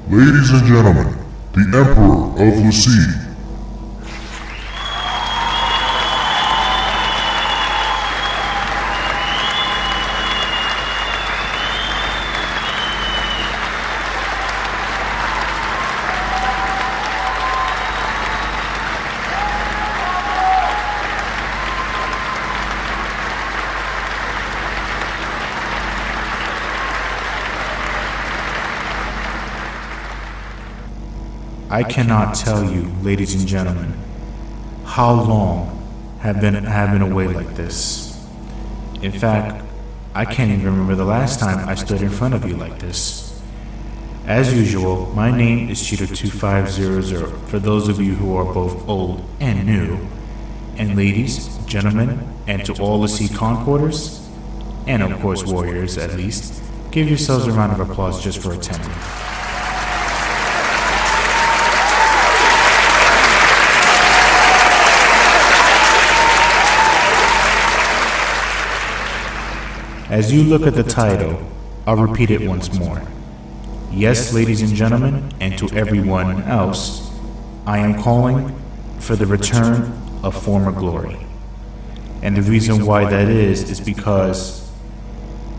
Ladies and gentlemen, the Emperor of Lassie. I cannot tell you, ladies and gentlemen, how long have been away like this. In fact, I can't even remember the last time I stood in front of you like this. As usual, my name is Chito2500 for those of you who are both old and new. And ladies, gentlemen, and to all the sea concorders, and of course warriors at least, give yourselves a round of applause just for attending. As you look at the title, I'll repeat it once more. Yes, ladies and gentlemen, and to everyone else, I am calling for the return of former glory. And the reason why that is because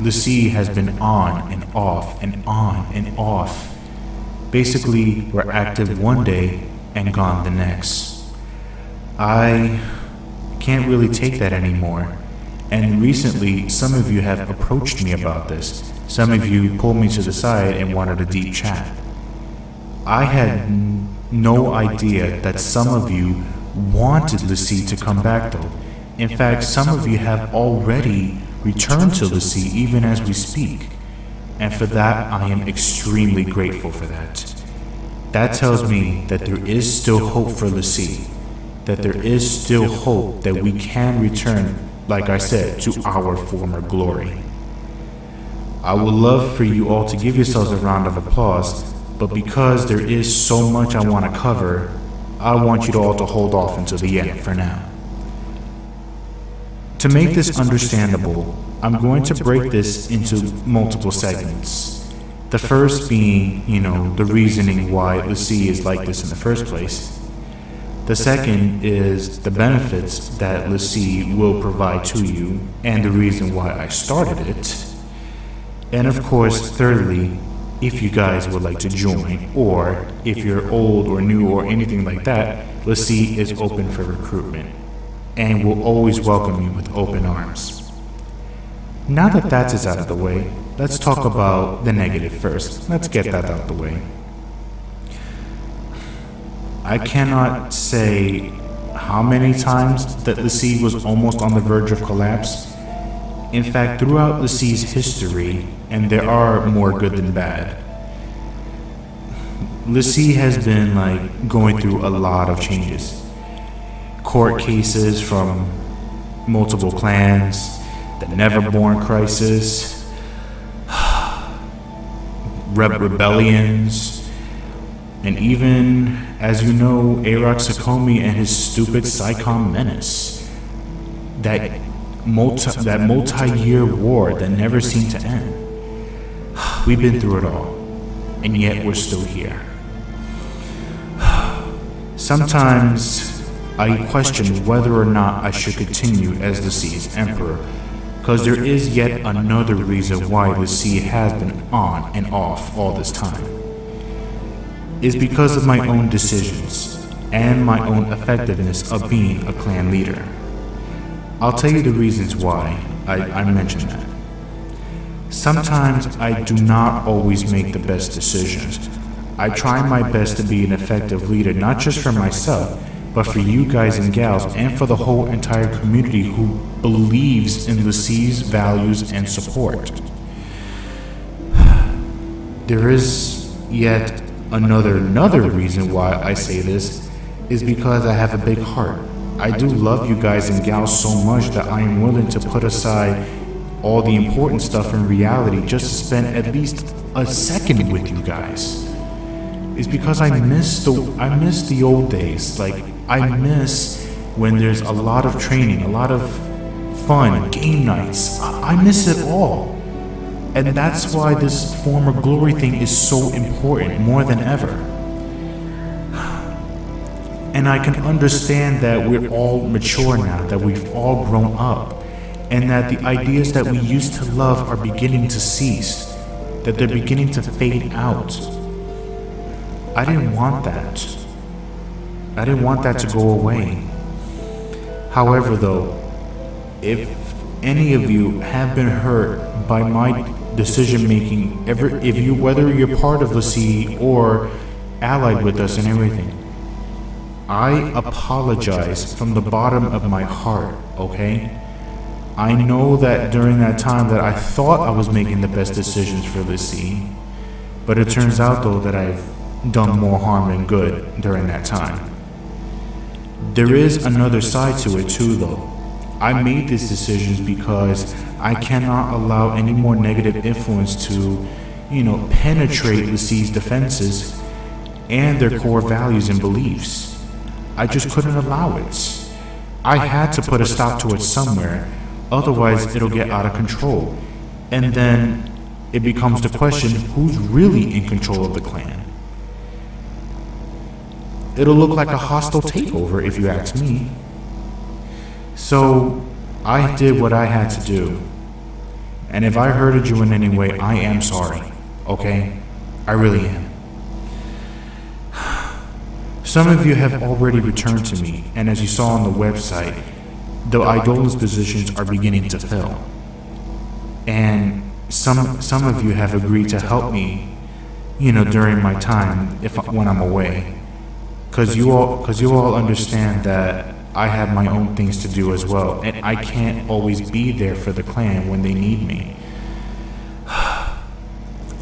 Lassie has been on and off and on and off. Basically, we're active one day and gone the next. I can't really take that anymore. And recently, some of you have approached me about this. Some of you pulled me to the side and wanted a deep chat. I had no idea that some of you wanted Lassie to come back though. In fact, some of you have already returned to Lassie even as we speak. And for that, I am extremely grateful for that. That tells me that there is still hope for Lassie. That there is still hope that we can return, like I said, to our former glory. I would love for you all to give yourselves a round of applause, but because there is so much I want to cover, I want you all to hold off until the end for now. To make this understandable, I'm going to break this into multiple segments. The first being, the reasoning why Lassie is like this in the first place. The second is the benefits that Lassie will provide to you and the reason why I started it. And of course, thirdly, if you guys would like to join, or if you're old or new or anything like that, Lassie is open for recruitment and will always welcome you with open arms. Now that that is out of the way, let's talk about the negative first. Let's get that out of the way. I cannot say how many times that Lassie was almost on the verge of collapse. In fact, throughout Lassie's history, and there are more good than bad, Lassie has been going through a lot of changes. Court cases from multiple clans, the Neverborn crisis, rebellions, and even, as you know, PSICOM and his stupid PSICOM menace. That multi-year war that never seemed to end. We've been through it all, and yet we're still here. Sometimes I question whether or not I should continue as Lassie's emperor, because there is yet another reason why Lassie has been on and off all this time. Is because of my own decisions and my own effectiveness of being a clan leader. I'll tell you the reasons why I mention that. Sometimes I do not always make the best decisions. I try my best to be an effective leader, not just for myself, but for you guys and gals, and for the whole entire community who believes in Lassie's values and support. There is yet another reason why I say this is because I have a big heart. I do love you guys and gals so much that I am willing to put aside all the important stuff in reality just to spend at least a second with you guys. It's because I miss the old days. I miss when there's a lot of training, a lot of fun, game nights. I miss it all. And that's why this former glory thing is so important, more than ever. And I can understand that we're all mature now, that we've all grown up, and that the ideas that we used to love are beginning to cease, that they're beginning to fade out. I didn't want that. I didn't want that to go away. However, though, if any of you have been hurt by my decision making, whether you're part of LaCie or allied with us and everything, I apologize from the bottom of my heart, okay? I know that during that time that I thought I was making the best decisions for LaCie, but it turns out though that I've done more harm than good during that time. There is another side to it too though. I made these decisions because I cannot allow any more negative influence to, penetrate LaCie's defenses and their core values and beliefs. I just couldn't allow it. I had to put a stop to it somewhere, otherwise it'll get out of control. And then it becomes the question, who's really in control of the clan? It'll look like a hostile takeover if you ask me. So I did what I had to do. And if I hurted you in any way, I am sorry, okay? I really am. Some of you have already returned to me, and as you saw on the website, the Eidolon's positions are beginning to fill. And some of you have agreed to help me, during my time when I'm away. Because you all understand that I have my own things to do as well, and I can't always be there for the clan when they need me.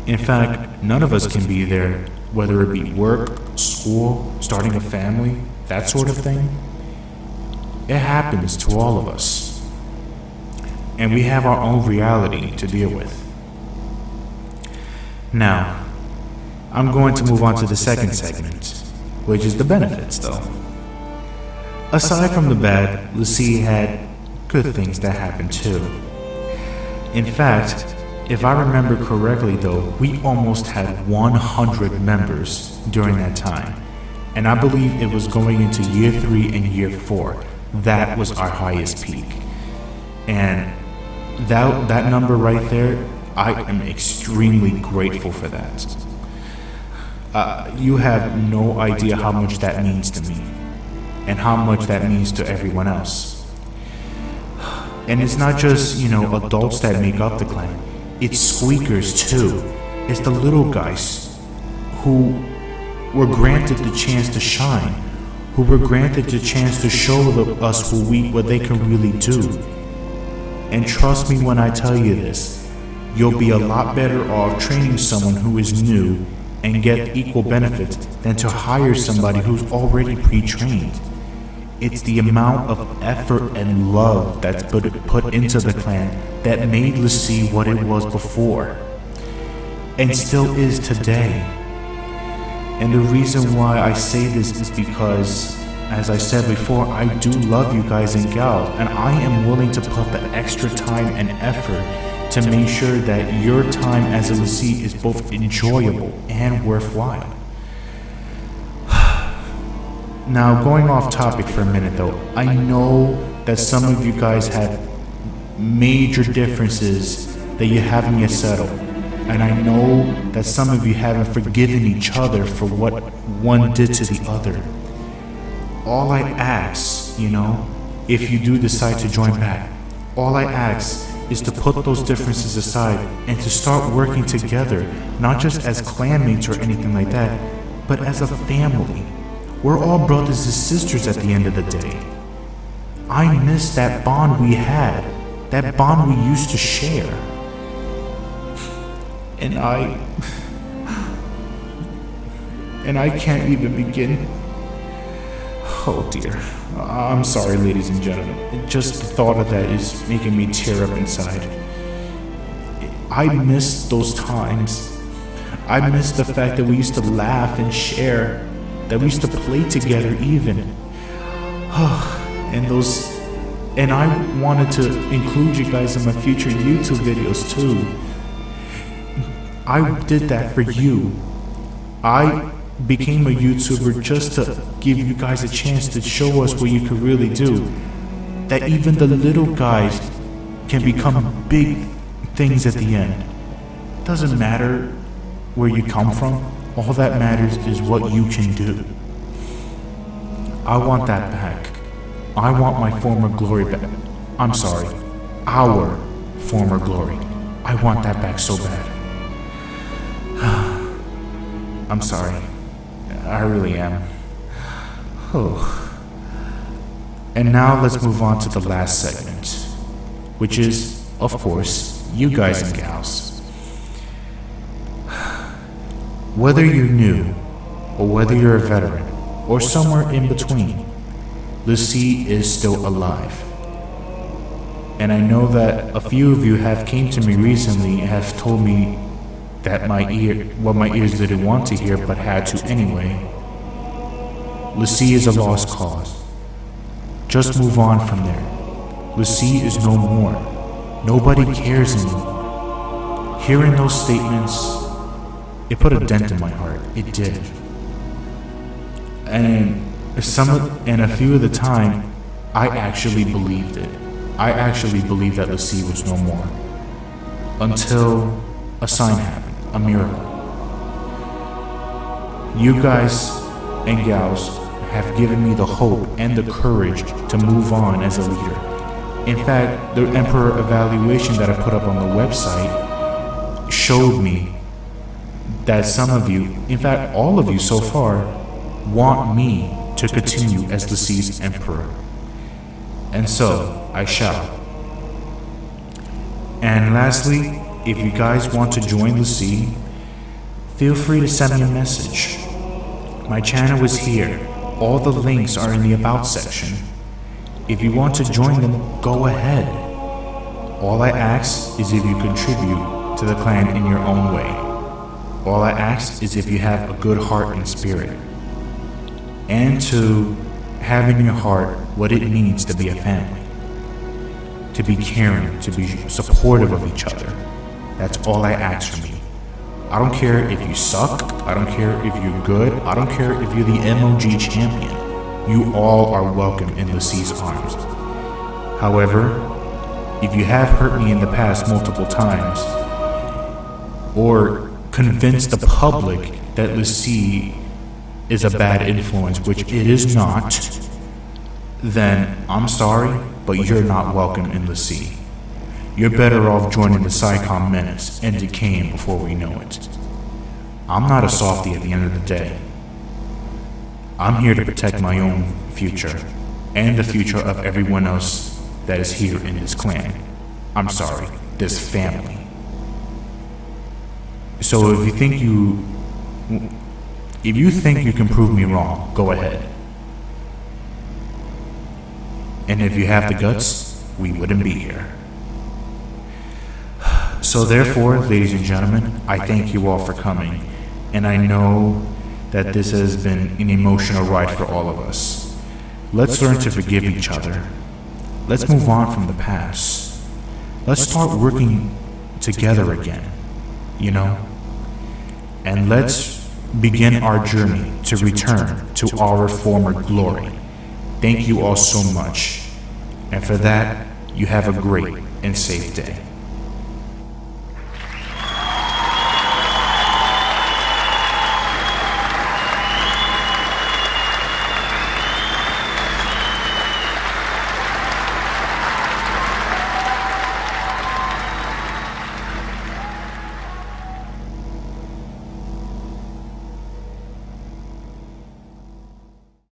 In fact, none of us can be there, whether it be work, school, starting a family, that sort of thing. It happens to all of us. And we have our own reality to deal with. Now, I'm going to move on to the second segment, which is the benefits though. Aside from the bad, LaCie had good things that happened too. In fact, if I remember correctly though, we almost had 100 members during that time. And I believe it was going into year 3 and year 4. That was our highest peak. And that number right there, I am extremely grateful for that. You have no idea how much that means to me. And how much that means to everyone else. And it's not just, adults that make up the clan. It's squeakers too. It's the little guys who were granted the chance to shine, who were granted the chance to show us what they can really do. And trust me when I tell you this, you'll be a lot better off training someone who is new and get equal benefits than to hire somebody who's already pre-trained. It's the amount of effort and love that's put into the clan that made LaCie what it was before, and still is today. And the reason why I say this is because, as I said before, I do love you guys and gals, and I am willing to put the extra time and effort to make sure that your time as a LaCie is both enjoyable and worthwhile. Now, going off topic for a minute though, I know that some of you guys have major differences that you haven't yet settled. And I know that some of you haven't forgiven each other for what one did to the other. All I ask, if you do decide to join back, all I ask is to put those differences aside and to start working together, not just as clanmates or anything like that, but as a family. We're all brothers and sisters at the end of the day. I miss that bond we had, that bond we used to share. And I can't even begin. Oh dear. I'm sorry, ladies and gentlemen. Just the thought of that is making me tear up inside. I miss those times. I miss the fact that we used to laugh and share, that we used to play together even. And I wanted to include you guys in my future YouTube videos too. I did that for you. I became a YouTuber just to give you guys a chance to show us what you could really do. That even the little guys can become big things at the end. Doesn't matter where you come from. All that matters is what you can do. I want that back. I want my former glory back. I'm sorry, our former glory. I want that back so bad. I'm sorry. I really am. Oh. And now let's move on to the last segment, which is, of course, you guys and gals. Whether you're new, or whether you're a veteran, or somewhere in between, Lucy is still alive. And I know that a few of you have came to me recently and have told me that my ears didn't want to hear but had to anyway. Lucy is a lost cause. Just move on from there. Lucy is no more. Nobody cares anymore. Hearing those statements, it put a dent in my heart. It did. And a few of the time, I actually believed it. I actually believed that Lucy was no more. Until a sign happened, a miracle. You guys and gals have given me the hope and the courage to move on as a leader. In fact, the Emperor evaluation that I put up on the website showed me that some of you, in fact all of you so far, want me to continue as the Sea's Emperor. And so, I shall. And lastly, if you guys want to join the Sea, feel free to send me a message. My channel is here. All the links are in the About section. If you want to join them, go ahead. All I ask is if you contribute to the clan in your own way. All I ask is if you have a good heart and spirit, and to have in your heart what it means to be a family, to be caring, to be supportive of each other. That's all I ask from you. I don't care if you suck, I don't care if you're good, I don't care if you're the MOG champion. You all are welcome in Lucy's arms. However, if you have hurt me in the past multiple times, or convinced the public that Lucy is a bad influence, which it is not, then I'm sorry, but you're not welcome in Lucy. You're better off joining the PSICOM menace and decaying before we know it. I'm not a softie at the end of the day. I'm here to protect my own future, and the future of everyone else that is here in this clan. I'm sorry, this family. So if you think you can prove me wrong, go ahead. And if you have the guts, we wouldn't be here. So therefore, ladies and gentlemen, I thank you all for coming. And I know that this has been an emotional ride for all of us. Let's learn to forgive each other. Let's move on from the past. Let's start working together again, you know? And let's begin our journey to return to our former glory. Thank you all so much. And for that, you have a great and safe day.